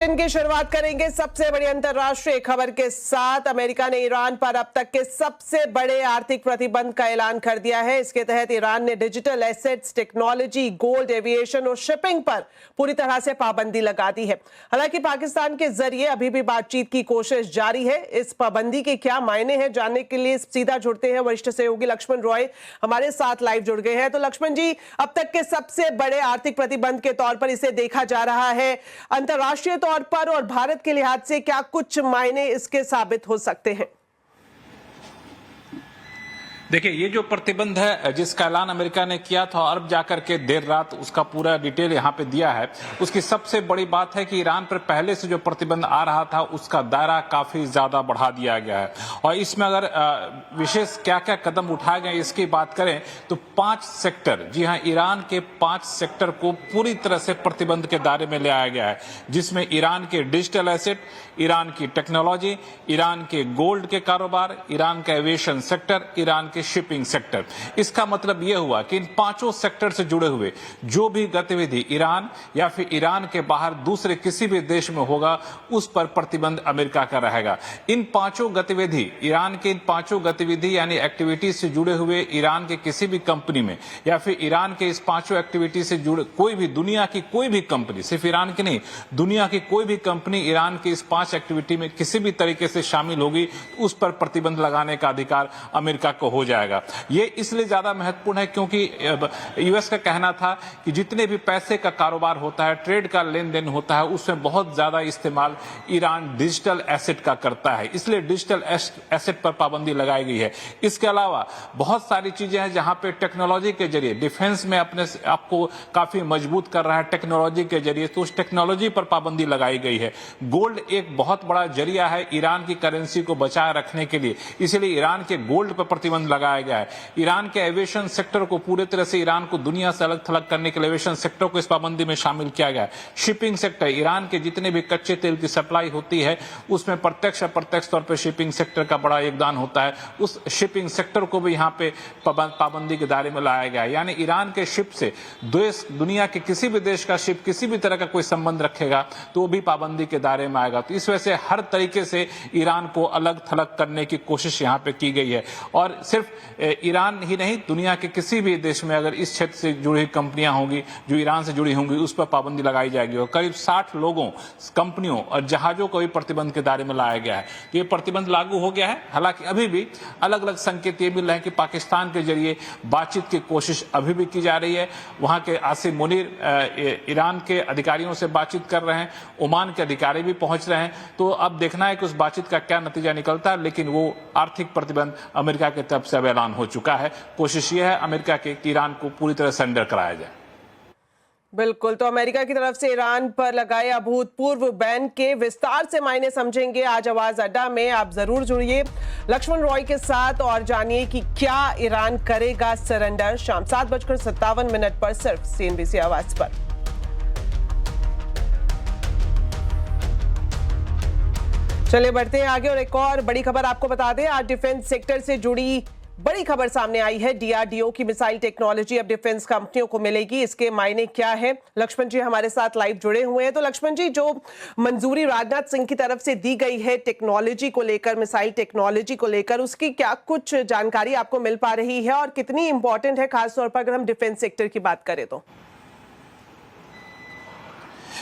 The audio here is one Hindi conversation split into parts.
की शुरुआत करेंगे सबसे बड़ी अंतर्राष्ट्रीय खबर के साथ। अमेरिका ने ईरान पर अब तक के सबसे बड़े आर्थिक प्रतिबंध का ऐलान कर दिया है। इसके तहत ईरान ने digital assets, technology, gold, aviation और शिपिंग पर पूरी तरह से पाबंदी लगा दी है। हालांकि पाकिस्तान के जरिए अभी भी बातचीत की कोशिश जारी है। इस पाबंदी के क्या मायने हैं, जानने के लिए सीधा जुड़ते हैं वरिष्ठ सहयोगी लक्ष्मण रॉय हमारे साथ लाइव जुड़ गए हैं। तो लक्ष्मण जी, अब तक के सबसे बड़े आर्थिक प्रतिबंध के तौर पर इसे देखा जा रहा है। अंतर्राष्ट्रीय तौर पर और भारत के लिहाज से क्या कुछ मायने इसके साबित हो सकते हैं? देखिए, ये जो प्रतिबंध है जिसका ऐलान अमेरिका ने किया था और अब जाकर के देर रात उसका पूरा डिटेल यहाँ पे दिया है, उसकी सबसे बड़ी बात है कि ईरान पर पहले से जो प्रतिबंध आ रहा था उसका दायरा काफी ज्यादा बढ़ा दिया गया है। और इसमें अगर विशेष क्या क्या कदम उठाए गए इसकी बात करें तो 5 सेक्टर, जी हाँ, ईरान के 5 सेक्टर को पूरी तरह से प्रतिबंध के दायरे में ले आया गया है, जिसमें ईरान के डिजिटल एसेट, ईरान की टेक्नोलॉजी, ईरान के गोल्ड के कारोबार, ईरान का एविएशन सेक्टर, ईरान के शिपिंग सेक्टर। इसका मतलब यह हुआ कि इन 5 सेक्टर से जुड़े हुए जो भी गतिविधि ईरान या फिर ईरान के बाहर दूसरे किसी भी देश में होगा उस पर प्रतिबंध अमेरिका का रहेगा। इन 5 गतिविधि, ईरान के इन 5 गतिविधि यानी एक्टिविटीज से जुड़े हुए ईरान के किसी भी कंपनी में या फिर ईरान के इस 5 एक्टिविटी से जुड़े कोई भी दुनिया की कोई भी कंपनी, सिर्फ ईरान की नहीं, दुनिया की कोई भी कंपनी ईरान की इस 5 एक्टिविटी में किसी भी तरीके से शामिल होगी उस पर प्रतिबंध लगाने का अधिकार अमेरिका को हो जाएगा। ये इसलिए ज्यादा महत्वपूर्ण है क्योंकि यूएस का कहना था कि जितने भी पैसे का कारोबार होता है, ट्रेड का लेन देन होता है, उसमें बहुत ज्यादा इस्तेमाल ईरान डिजिटल एसेट का करता है, इसलिए डिजिटल एसेट पर पाबंदी लगाई गई है। इसके अलावा बहुत सारी चीजें हैं जहां पे टेक्नोलॉजी के जरिए डिफेंस में अपने आपको काफी मजबूत कर रहा है टेक्नोलॉजी के जरिए, तो उस टेक्नोलॉजी पर पाबंदी लगाई गई है। गोल्ड एक बहुत बड़ा जरिया है ईरान की करेंसी को बचाए रखने के लिए, इसलिए ईरान के गोल्ड पर प्रतिबंध लगाया गया है। ईरान के एविएशन सेक्टर को पूरे तरह से ईरान को दुनिया से अलग थलग करने के लिए एविएशन सेक्टर को इस पाबंदी में शामिल किया गया है। शिपिंग सेक्टर, ईरान के जितने भी कच्चे तेल की सप्लाई होती है उसमें प्रत्यक्ष अप्रत्यक्ष तौर पर शिपिंग सेक्टर का बड़ा योगदान होता है, उस शिपिंग सेक्टर को भी यहाँ पे पाबंदी के दायरे में लाया गया है। यानी ईरान के शिप से दुनिया के किसी भी देश का शिप किसी भी तरह का कोई संबंध रखेगा तो वो भी पाबंदी के दायरे में आएगा। तो इस वजह से हर तरीके से ईरान को अलग थलग करने की कोशिश यहाँ पे की गई है। और सिर्फ ईरान ही नहीं, दुनिया के किसी भी देश में अगर इस क्षेत्र से जुड़ी कंपनियां होंगी जो ईरान से जुड़ी होंगी उस पर पाबंदी लगाई जाएगी। और करीब 60 लोगों, कंपनियों और जहाजों को भी प्रतिबंध के दायरे में लाया गया है। तो ये प्रतिबंध लागू हो गया है। हालांकि अभी भी अलग अलग संकेत ये मिल रहे हैं कि पाकिस्तान के जरिए बातचीत की कोशिश अभी भी की जा रही है। वहां के आसिम मुनीर ईरान के अधिकारियों से बातचीत कर रहे हैं, ओमान के अधिकारी भी पहुंच रहे हैं। तो अब देखना है कि उस बातचीत का क्या नतीजा निकलता है, लेकिन वो आर्थिक प्रतिबंध अमेरिका की तरफ से अब ऐलान हो चुका है। कोशिश यह है अमेरिका के कि ईरान को पूरी तरह सरेंडर कराया जाए। बिल्कुल, तो अमेरिका की तरफ से ईरान पर लगाए अभूतपूर्व बैन के विस्तार से मायने समझेंगे आज आवाज अड्डा में। आप जरूर जुड़िए लक्ष्मण रॉय के साथ और जानिए कि क्या ईरान करेगा सरेंडर। शाम 7:57 पर सिर्फ सीएनबीसी आवाज पर। चलिए बढ़ते हैं आगे और एक और बड़ी खबर आपको बता दें। आज डिफेंस सेक्टर से जुड़ी बड़ी खबर सामने आई है। डीआरडीओ की मिसाइल टेक्नोलॉजी अब डिफेंस कंपनियों को मिलेगी। इसके मायने क्या है? लक्ष्मण जी हमारे साथ लाइव जुड़े हुए हैं। तो लक्ष्मण जी, जो मंजूरी राजनाथ सिंह की तरफ से दी गई है टेक्नोलॉजी को लेकर, मिसाइल टेक्नोलॉजी को लेकर, उसकी क्या कुछ जानकारी आपको मिल पा रही है और कितनी इंपॉर्टेंट है, खासतौर पर अगर हम डिफेंस सेक्टर की बात करें तो?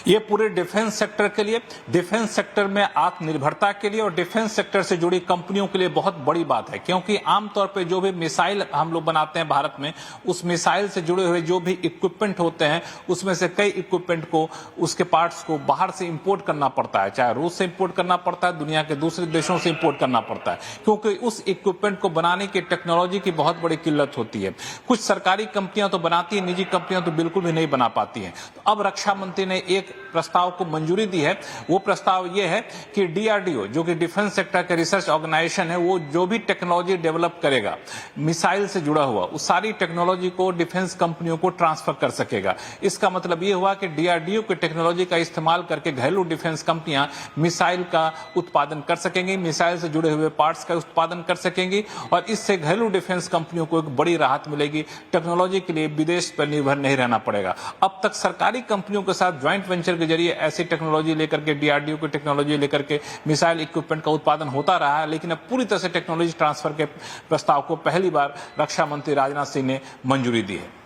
ये पूरे डिफेंस सेक्टर के लिए, डिफेंस सेक्टर में आत्मनिर्भरता के लिए और डिफेंस सेक्टर से जुड़ी कंपनियों के लिए बहुत बड़ी बात है। क्योंकि आमतौर पे जो भी मिसाइल हम लोग बनाते हैं भारत में, उस मिसाइल से जुड़े हुए जो भी इक्विपमेंट होते हैं उसमें से कई इक्विपमेंट को, उसके पार्ट्स को बाहर से इंपोर्ट करना पड़ता है, चाहे रूस से इंपोर्ट करना पड़ता है, दुनिया के दूसरे देशों से इंपोर्ट करना पड़ता है, क्योंकि उस इक्विपमेंट को बनाने की टेक्नोलॉजी की बहुत बड़ी किल्लत होती है। कुछ सरकारी कंपनियां तो बनाती है, निजी कंपनियां तो बिल्कुल भी नहीं बना पाती हैं। तो अब रक्षा मंत्री ने एक प्रस्ताव को मंजूरी दी है। वो प्रस्ताव ये है कि डीआरडीओ, जो कि डिफेंस सेक्टर का रिसर्च ऑर्गेनाइजेशन है, वो जो भी टेक्नोलॉजी डेवलप करेगा मिसाइल से जुड़ा हुआ, उस सारी टेक्नोलॉजी को डिफेंस कंपनियों को ट्रांसफर कर सकेगा। इसका मतलब ये हुआ कि डीआरडीओ की टेक्नोलॉजी का इस्तेमाल करके घरेलू डिफेंस कंपनियां मिसाइल का उत्पादन कर सकेंगी, मिसाइल से जुड़े हुए पार्ट्स का उत्पादन कर सकेंगी और इससे घरेलू डिफेंस कंपनियों को एक बड़ी राहत मिलेगी। टेक्नोलॉजी के लिए विदेश पर निर्भर नहीं रहना पड़ेगा। अब तक सरकारी कंपनियों के साथ ज्वाइंट वेंचर के जरिए ऐसी टेक्नोलॉजी लेकर के, डीआरडीओ की टेक्नोलॉजी लेकर के मिसाइल इक्विपमेंट का उत्पादन होता रहा है, लेकिन अब पूरी तरह से टेक्नोलॉजी ट्रांसफर के प्रस्ताव को पहली बार रक्षा मंत्री राजनाथ सिंह ने मंजूरी दी है।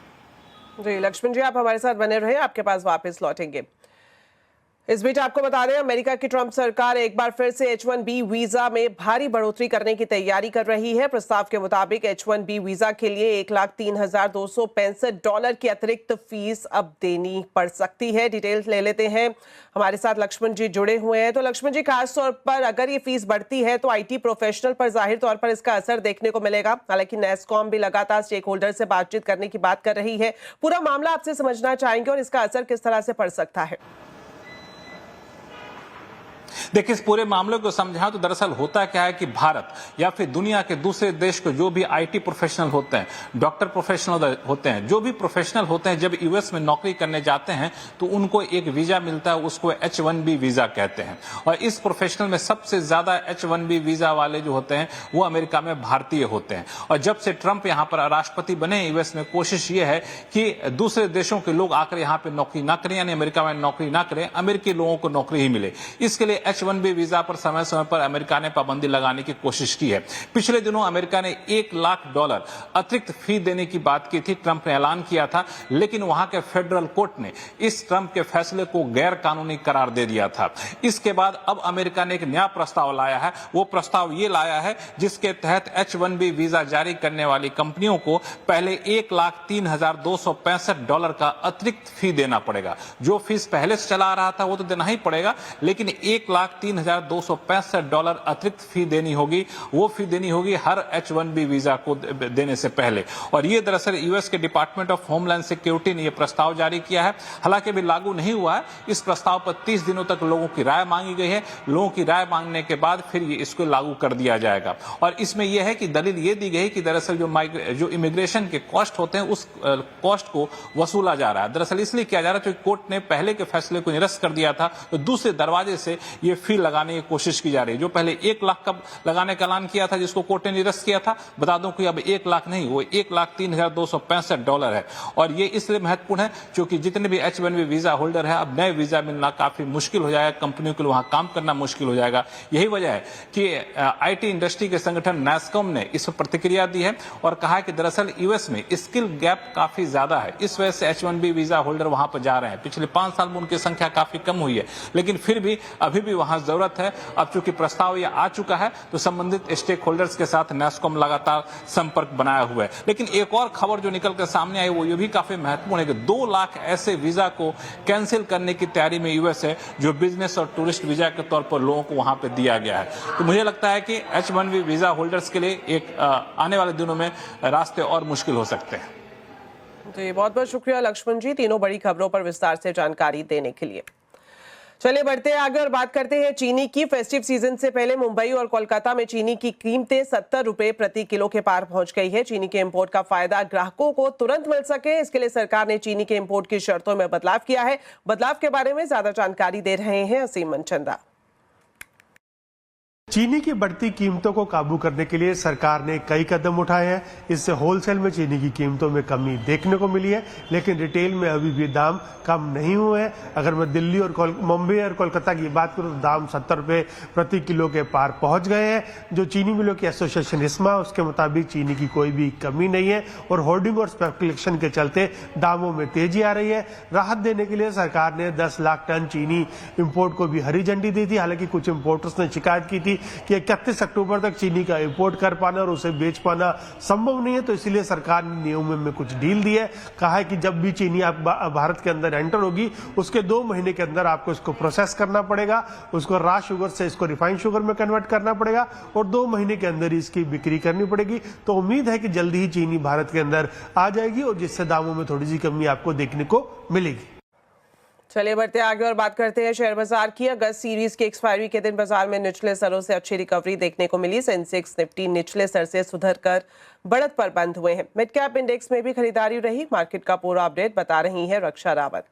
जी लक्ष्मण जी, आप हमारे साथ बने रहे, आपके पास वापस लौटेंगे। इस बीच आपको बता दें, अमेरिका की ट्रंप सरकार एक बार फिर से H-1B वीजा में भारी बढ़ोतरी करने की तैयारी कर रही है। प्रस्ताव के मुताबिक H-1B वीजा के लिए $1,03,265 की अतिरिक्त फीस अब देनी पड़ सकती है। डिटेल्स ले लेते हैं, हमारे साथ लक्ष्मण जी जुड़े हुए हैं। तो लक्ष्मण जी, खास तौर पर अगर ये फीस बढ़ती है तो IT प्रोफेशनल पर जाहिर तौर पर इसका असर देखने को मिलेगा। हालांकि NASSCOM भी लगातार स्टेक होल्डर से बातचीत करने की बात कर रही है। पूरा मामला आपसे समझना चाहेंगे और इसका असर किस तरह से पड़ सकता है। देखिए, इस पूरे मामले को समझा तो दरअसल होता क्या है कि भारत या फिर दुनिया के दूसरे देश के जो भी IT प्रोफेशनल होते हैं, डॉक्टर प्रोफेशनल होते हैं, जो भी प्रोफेशनल होते हैं, जब यूएस में नौकरी करने जाते हैं तो उनको एक वीजा मिलता है, उसको H-1B वीजा कहते हैं। और इस प्रोफेशनल में सबसे ज्यादा H-1B वीजा वाले जो होते हैं वो अमेरिका में भारतीय होते हैं। और जब से ट्रंप यहाँ पर राष्ट्रपति बने यूएस में, कोशिश ये है कि दूसरे देशों के लोग आकर यहाँ पे नौकरी ना करें, यानी अमेरिका में नौकरी ना करें, अमेरिकी लोगों को नौकरी ही मिले। इसके लिए H-1B वीजा पर समय समय पर अमेरिका ने पाबंदी लगाने की कोशिश की है। पिछले दिनों अमेरिका ने $1 लाख अतिरिक्त फी देने की बात की थी, ट्रंप ने ऐलान किया था, लेकिन वहां के फेडरल कोर्ट ने इस ट्रंप के फैसले को गैर कानूनी करार दे दिया था। इसके बाद अब अमेरिका ने एक नया प्रस्ताव लाया है। वो प्रस्ताव ये लाया है जिसके तहत H-1B वीजा जारी करने वाली कंपनियों को पहले $1,03,265 का अतिरिक्त फी देना पड़ेगा। जो फीस पहले से चला आ रहा था वो तो देना ही पड़ेगा, लेकिन $1,03,265 अतिरिक्त फी देनी होगी। वो फी देनी होगी हर H-1B वीजा को देने से पहले। और ये दरअसल यूएस के डिपार्टमेंट ऑफ होमलैंड सिक्योरिटी ने यह प्रस्ताव जारी किया है। हालांकि अभी लागू नहीं हुआ है। इस प्रस्ताव पर 30 दिनों तक लोगों की राय मांगी गई है। लोगों की राय मांगने के बाद फिर इसको लागू कर दिया जाएगा। और इसमें यह है कि दलील ये दी गई कि दरअसल जो इमिग्रेशन के कॉस्ट होते हैं उस कॉस्ट को वसूला जा रहा है। दरअसल इसलिए किया जा रहा है क्योंकि कोर्ट ने पहले के फैसले को निरस्त कर दिया था, तो दूसरे दरवाजे से ये फी लगाने की कोशिश की जा रही है। जो पहले 1 लाख का लगाने का ऐलान किया था, जिसको कोर्ट ने निरस्त किया था, बता दूं कि अब 1 लाख नहीं, वो $1,03,265 है। और ये इसलिए महत्वपूर्ण है क्योंकि जितने भी H-1B वीजा होल्डर है, अब नए वीजा मिलना काफी मुश्किल हो जाएगा, कंपनियों के लिए वहां काम करना मुश्किल हो जाएगा। यही वजह है कि IT इंडस्ट्री के संगठन NASSCOM ने इस पर प्रतिक्रिया दी है और कहा है कि दरअसल यूएस में स्किल गैप काफी ज्यादा है। इस वजह से H-1B वीजा होल्डर वहां पर जा रहे हैं। पिछले 5 साल में उनकी संख्या काफी कम हुई है, लेकिन फिर भी अभी भी वहां जरूरत है। अब चूंकि प्रस्ताव यह आ चुका है तो संबंधित स्टेक होल्डर्स के साथ NASSCOM लगातार संपर्क बनाया हुआ है। लेकिन एक और खबर जो निकल कर सामने आई वो ये भी काफी महत्वपूर्ण है कि 2 लाख ऐसे वीजा को कैंसिल करने की तैयारी में यूएस है, जो बिजनेस और टूरिस्ट वीजा के तौर पर लोगों को वहां पर दिया गया है। तो मुझे लगता है कि H-1B वीजा होल्डर्स के लिए एक आने वाले दिनों में रास्ते और मुश्किल हो सकते हैं। जी बहुत बहुत शुक्रिया लक्ष्मण जी, तीनों बड़ी खबरों पर विस्तार से जानकारी देने के लिए। चलिए बढ़ते हैं आगे और बात करते हैं चीनी की। फेस्टिव सीजन से पहले मुंबई और कोलकाता में चीनी की कीमतें 70 रुपए प्रति किलो के पार पहुंच गई है। चीनी के इंपोर्ट का फायदा ग्राहकों को तुरंत मिल सके, इसके लिए सरकार ने चीनी के इंपोर्ट की शर्तों में बदलाव किया है। बदलाव के बारे में ज्यादा जानकारी दे रहे हैं असीम मनचंदा। चीनी की बढ़ती कीमतों को काबू करने के लिए सरकार ने कई कदम उठाए हैं। इससे होलसेल में चीनी की कीमतों में कमी देखने को मिली है, लेकिन रिटेल में अभी भी दाम कम नहीं हुए हैं। अगर मैं दिल्ली और मुंबई और कोलकाता की बात करूं तो दाम 70 रुपए प्रति किलो के पार पहुंच गए हैं। जो चीनी मिलों की एसोसिएशन इस्मा, उसके मुताबिक चीनी की कोई भी कमी नहीं है और होर्डिंग और स्पेकुलेशन के चलते दामों में तेजी आ रही है। राहत देने के लिए सरकार ने 10 लाख टन चीनी इंपोर्ट को भी हरी झंडी दी थी। हालांकि कुछ इंपोर्टर्स ने शिकायत की थी कि 31 अक्टूबर तक चीनी का इंपोर्ट कर पाना और उसे बेच पाना संभव नहीं है, तो इसीलिए सरकार ने नियमों में कुछ ढील दी है। कहा है कि जब भी चीनी आप भारत के अंदर एंटर होगी उसके 2 महीने के अंदर आपको इसको प्रोसेस करना पड़ेगा, उसको रॉ शुगर से इसको रिफाइंड शुगर में कन्वर्ट करना पड़ेगा और 2 महीने के अंदर इसकी बिक्री करनी पड़ेगी। तो उम्मीद है कि जल्दी ही चीनी भारत के अंदर आ जाएगी और जिससे दामों में थोड़ी सी कमी आपको देखने को मिलेगी। चलिए बढ़ते आगे और बात करते हैं शेयर बाजार की। अगस्त सीरीज की एक्सपायरी के दिन बाजार में निचले स्तरों से अच्छी रिकवरी देखने को मिली। सेंसेक्स निफ्टी निचले स्तर से सुधरकर बढ़त पर बंद हुए हैं। मिड कैप इंडेक्स में भी खरीदारी रही। मार्केट का पूरा अपडेट बता रही है रक्षा रावत।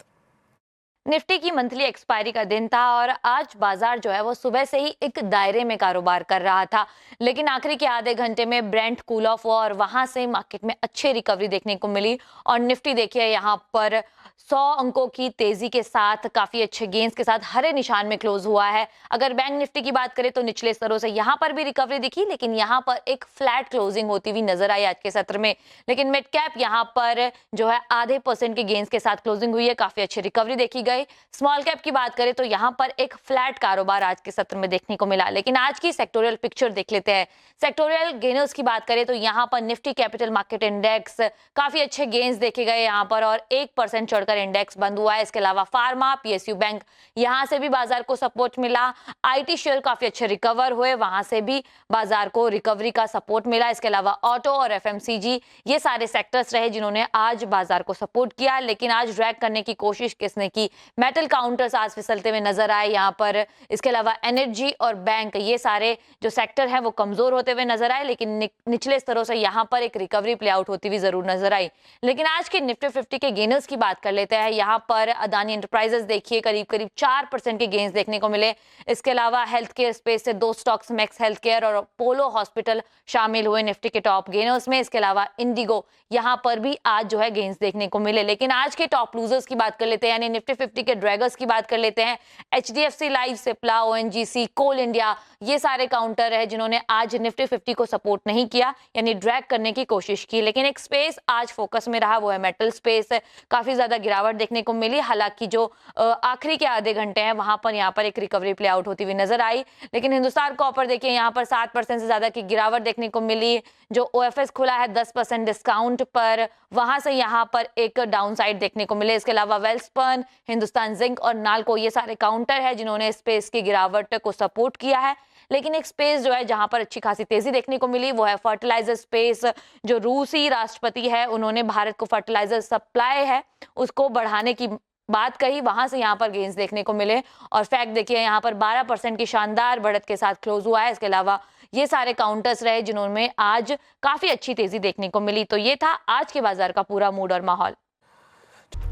निफ्टी की मंथली एक्सपायरी का दिन था और आज बाजार जो है वो सुबह से ही एक दायरे में कारोबार कर रहा था, लेकिन आखिरी के आधे घंटे में ब्रेंट कूल ऑफ हुआ और वहां से मार्केट में अच्छी रिकवरी देखने को मिली और निफ्टी देखिए यहाँ पर 100 अंकों की तेजी के साथ काफी अच्छे गेंस के साथ हरे निशान में क्लोज हुआ है। अगर बैंक निफ्टी की बात करें तो निचले स्तरों से यहां पर भी रिकवरी दिखी, लेकिन यहां पर एक फ्लैट क्लोजिंग होती हुई नजर आई आज के सत्र में। लेकिन मिड कैप यहां पर जो है 0.5% के गेंस के साथ क्लोजिंग हुई है, काफी अच्छी रिकवरी देखी गई। स्मॉल कैप की बात करें तो यहां पर एक फ्लैट कारोबार आज के सत्र में देखने को मिला। लेकिन आज की सेक्टोरियल पिक्चर देख लेते हैं। सेक्टोरियल गेनर्स की बात करें तो यहां पर निफ्टी कैपिटल मार्केट इंडेक्स काफी अच्छे गेंस देखे गए यहां पर और 1% चढ़कर इंडेक्स बंद हुआ है। इसके अलावा फार्मा, पीएसयू बैंक, यहां से भी बाजार को सपोर्ट मिला। आईटी शेयर काफी अच्छे रिकवर हुए, वहां से भी बाजार को रिकवरी का सपोर्ट मिला। इसके अलावा ऑटो और एफएमसीजी, ये सारे सेक्टर्स रहे जिन्होंने आज बाजार को सपोर्ट किया। लेकिन आज ड्रैग करने की कोशिश किसने की? मेटल काउंटर्स आज फिसलते हुए नजर आए यहां पर। इसके अलावा एनर्जी और बैंक, ये सारे जो सेक्टर हैं वो कमजोर होते हुए नजर आए, लेकिन निचले स्तरों से यहां पर एक रिकवरी प्ले आउट होती हुई जरूर नजर आई। लेकिन आज के निफ्टी 50 के गेनर्स की बात कर लेते हैं। यहां पर अदानी एंटरप्राइजेस देखिए करीब 4% के गेंस देखने को मिले। इसके अलावा हेल्थ केयर स्पेस से 2 स्टॉक्स मैक्स हेल्थ केयर और अपोलो हॉस्पिटल शामिल हुए निफ्टी के टॉप गेनर्स में। इसके अलावा इंडिगो, यहां पर भी आज जो है गेंस देखने को मिले। लेकिन आज के टॉप लूजर्स की बात कर लेते हैं, यानी निफ्टी 50 के ड्रैगर्स की बात कर लेते हैं। एचडीएफसी लाइफ, सिप्ला, ओएनजीसी, कोल इंडिया, ये सारे काउंटर है जिन्होंने आज निफ्टी 50 को सपोर्ट नहीं किया, यानी ड्रैग करने की कोशिश की। लेकिन एक स्पेस आज फोकस में रहा, वो है मेटल स्पेस। काफी ज्यादा गिरावट देखने को मिली। हालांकि जो आखिरी के आधे घंटे हैं वहां पर यहाँ पर एक रिकवरी प्ले आउट होती हुई नजर आई। लेकिन हिंदुस्तान कॉपर देखिए, यहाँ पर 7% से ज्यादा की गिरावट देखने को मिली। जो ओएफएस खुला है 10% डिस्काउंट पर, वहां से यहाँ पर एक डाउन साइड देखने को मिले। इसके अलावा वेल्सपन, हिंदुस्तान जिंक और नाल्को, ये सारे काउंटर है जिन्होंने स्पेस की गिरावट को सपोर्ट किया है। लेकिन एक स्पेस जो है जहां पर अच्छी खासी तेजी देखने को मिली वो है फर्टिलाइजर स्पेस। जो रूसी राष्ट्रपति है उन्होंने भारत को फर्टिलाइजर सप्लाई है उसको बढ़ाने की बात कही, वहां से यहां पर गेंस देखने को मिले। और फैक्ट देखिए, यहां पर 12% की शानदार बढ़त के साथ क्लोज हुआ है। इसके अलावा ये सारे काउंटर्स रहे जिन्होंने आज काफी अच्छी तेजी देखने को मिली। तो ये था आज के बाजार का पूरा मूड और माहौल।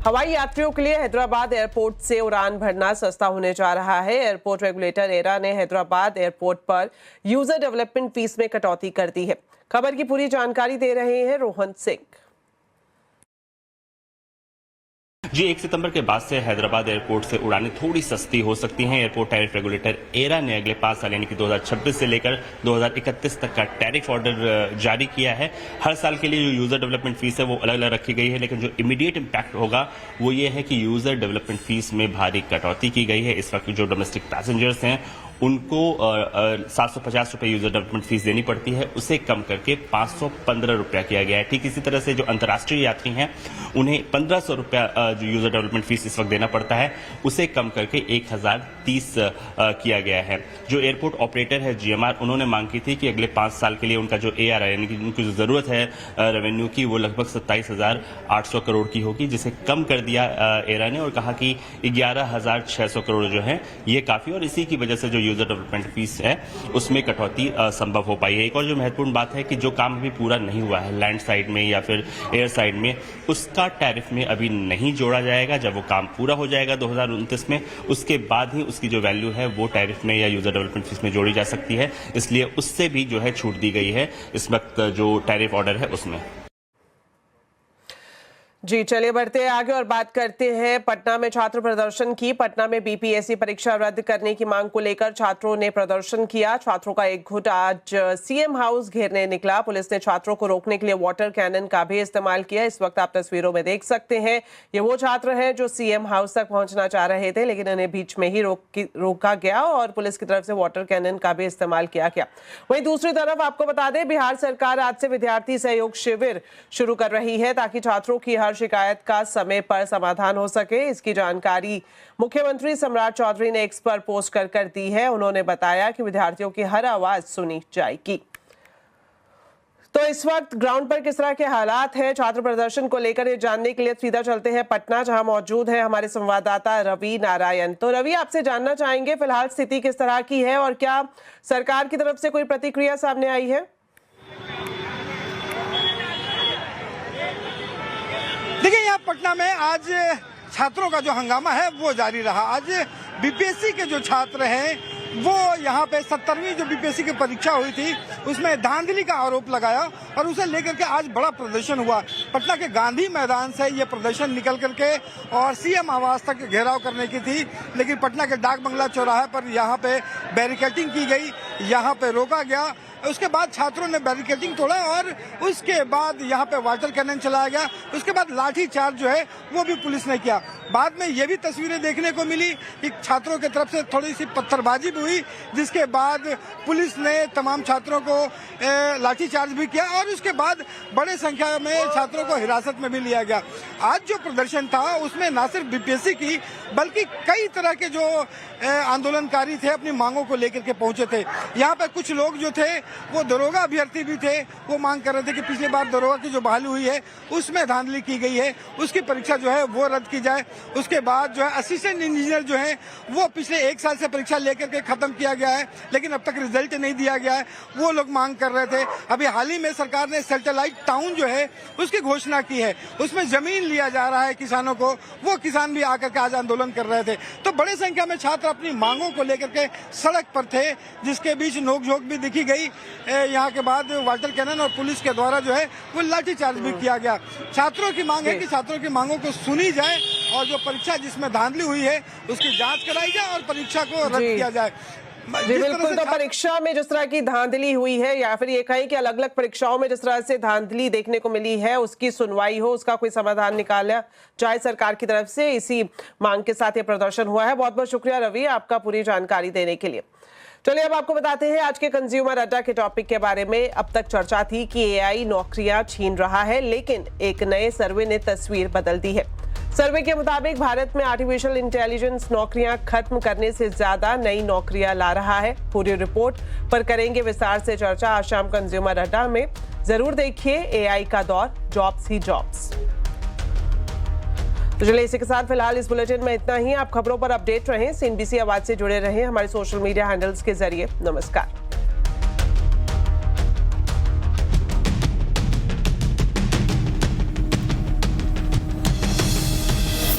हवाई यात्रियों के लिए हैदराबाद एयरपोर्ट से उड़ान भरना सस्ता होने जा रहा है। एयरपोर्ट रेगुलेटर एरा ने हैदराबाद एयरपोर्ट पर यूजर डेवलपमेंट फीस में कटौती कर दी है। खबर की पूरी जानकारी दे रहे हैं रोहन सिंह। जी, 1 सितंबर के बाद से हैदराबाद एयरपोर्ट से उड़ानें थोड़ी सस्ती हो सकती हैं। एयरपोर्ट टैरिफ रेगुलेटर एरा ने अगले 5 साल यानी कि 2026 से लेकर 2031 तक का टैरिफ ऑर्डर जारी किया है। हर साल के लिए जो यूजर डेवलपमेंट फीस है वो अलग अलग रखी गई है, लेकिन जो इमीडिएट इम्पैक्ट होगा वो ये है कि यूजर डेवलपमेंट फीस में भारी कटौती की गई है। इस वक्त जो डोमेस्टिक पैसेंजर्स हैं उनको 750 रुपये यूजर डेवलपमेंट फीस देनी पड़ती है, उसे कम करके 515 रुपया किया गया है। ठीक इसी तरह से जो अंतर्राष्ट्रीय यात्री हैं उन्हें 1500 रुपया जो यूजर डेवलपमेंट फीस इस वक्त देना पड़ता है, उसे कम करके 1030 किया गया है। जो एयरपोर्ट ऑपरेटर है जीएमआर, उन्होंने मांग की थी कि अगले 5 साल के लिए उनका जो AR है यानी कि उनकी जो जरूरत है रेवेन्यू की, वो लगभग 27,800 करोड़ की होगी, जिसे कम कर दिया एरा ने और कहा कि 11,600 करोड़ जो है ये काफी, और इसी की वजह से जो यूजर डेवलपमेंट फीस है उसमें कटौती संभव हो पाई है। एक और जो महत्वपूर्ण बात है कि जो काम अभी पूरा नहीं हुआ है लैंड साइड में या फिर एयर साइड में, उसका टैरिफ में अभी नहीं जोड़ा जाएगा। जब वो काम पूरा हो जाएगा 2029 में, उसके बाद ही उसकी जो वैल्यू है वो टैरिफ में या यूजर डेवलपमेंट फीस में जोड़ी जा सकती है। इसलिए उससे भी जो है छूट दी गई है इस वक्त जो टैरिफ ऑर्डर है उसमें। जी चलिए बढ़ते हैं आगे और बात करते हैं पटना में छात्र प्रदर्शन की। पटना में बीपीएससी परीक्षा रद्द करने की मांग को लेकर छात्रों ने प्रदर्शन किया। छात्रों का एक गुट आज सीएम हाउस घेरने निकला। पुलिस ने छात्रों को रोकने के लिए वाटर कैनन का भी इस्तेमाल किया। इस वक्त आप तस्वीरों में देख सकते हैं, ये वो छात्र हैं जो सीएम हाउस तक पहुंचना चाह रहे थे, लेकिन उन्हें बीच में ही रोका गया और पुलिस की तरफ से वाटर कैनन का भी इस्तेमाल किया गया। वहीं दूसरी तरफ आपको बता दें, बिहार सरकार आज से विद्यार्थी सहयोग शिविर शुरू कर रही है ताकि छात्रों की हर शिकायत का समय पर समाधान हो सके। इसकी जानकारी मुख्यमंत्री सम्राट चौधरी ने एक्स पर पोस्ट कर दी है। उन्होंने बताया कि विद्यार्थियों की हर आवाज सुनी जाएगी। तो इस वक्त ग्राउंड पर किस तरह के हालात हैं छात्र प्रदर्शन को लेकर, ये जानने के लिए सीधा चलते हैं पटना, जहां मौजूद है हमारे संवाददाता रवि नारायण। तो रवि, आपसे जानना चाहेंगे फिलहाल स्थिति किस तरह की है और क्या सरकार की तरफ से कोई प्रतिक्रिया सामने आई है? देखिए, यहाँ पटना में आज छात्रों का जो हंगामा है वो जारी रहा। आज बीपीएससी के जो छात्र हैं वो यहाँ पे 70वीं जो बीपीएससी की परीक्षा हुई थी उसमें धांधली का आरोप लगाया और उसे लेकर के आज बड़ा प्रदर्शन हुआ। पटना के गांधी मैदान से ये प्रदर्शन निकल करके और सीएम आवास तक घेराव करने की थी, लेकिन पटना के डाक बंगला चौराहे पर यहाँ पे बैरिकेडिंग की गई, यहाँ पे रोका गया। उसके बाद छात्रों ने बैरिकेडिंग तोड़ा और उसके बाद यहाँ पे वाटर कैनन चलाया गया। उसके बाद लाठी चार्ज जो है वो भी पुलिस ने किया। बाद में ये भी तस्वीरें देखने को मिली कि छात्रों की तरफ से थोड़ी सी पत्थरबाजी भी हुई, जिसके बाद पुलिस ने तमाम छात्रों को लाठी चार्ज भी किया और उसके बाद बड़े संख्या में छात्रों को हिरासत में भी लिया गया। आज जो प्रदर्शन था उसमें न सिर्फ बीपीएससी की बल्कि कई तरह के जो आंदोलनकारी थे अपनी मांगों को लेकर के पहुंचे थे। यहाँ पे कुछ लोग जो थे वो दरोगा अभ्यर्थी भी थे, वो मांग कर रहे थे कि पिछली बार दरोगा की जो बहाली हुई है उसमें धांधली की गई है, उसकी परीक्षा जो है वो रद्द की जाए। उसके बाद जो है असिस्टेंट इंजीनियर जो है वो पिछले 1 साल से परीक्षा लेकर के खत्म किया गया है, लेकिन अब तक रिजल्ट नहीं दिया गया है, वो लोग मांग कर रहे थे। अभी हाल ही में सरकार ने सैटेलाइट टाउन जो है उसकी घोषणा की है, उसमें जमीन लिया जा रहा है किसानों को, वो किसान भी आकर के आज आंदोलन कर रहे थे। तो बड़े संख्या में छात्र अपनी मांगों को लेकर के सड़क पर थे, जिसके बीच नोकझोंक भी दिखी गई। यहाँ के बाद वाटर कैनन और पुलिस के द्वारा जो है वो लाठीचार्ज भी किया गया। छात्रों की मांग है कि छात्रों की मांगों को सुनी जाए और जो परीक्षा जिसमें धांधली हुई है उसकी जांच कराई जाए और परीक्षा को रद्द किया जाए। जी बिल्कुल। तो परीक्षा में जिस तरह की धांधली हुई है या फिर ये कहें कि अलग अलग परीक्षाओं में जिस तरह से धांधली देखने को मिली है उसकी सुनवाई हो, उसका कोई समाधान निकाला जाए सरकार की तरफ से, इसी मांग के साथ ये प्रदर्शन हुआ है। बहुत बहुत शुक्रिया रवि आपका पूरी जानकारी देने के लिए। चलिए अब आपको बताते हैं आज के कंज्यूमर अड्डा के टॉपिक के बारे में। अब तक चर्चा थी कि एआई नौकरियां छीन रहा है, लेकिन एक नए सर्वे ने तस्वीर बदल दी है। सर्वे के मुताबिक भारत में आर्टिफिशियल इंटेलिजेंस नौकरियां खत्म करने से ज्यादा नई नौकरियां ला रहा है। पूरी रिपोर्ट पर करेंगे विस्तार से चर्चा आज शाम कंज्यूमर अड्डा में। जरूर देखिए एआई का दौर, जॉब्स ही जॉब्स। तो चलिए इसी के साथ फिलहाल इस बुलेटिन में इतना ही। आप खबरों पर अपडेट रहें, CNBC आवाज से जुड़े रहें हमारे सोशल मीडिया हैंडल्स के जरिए। नमस्कार।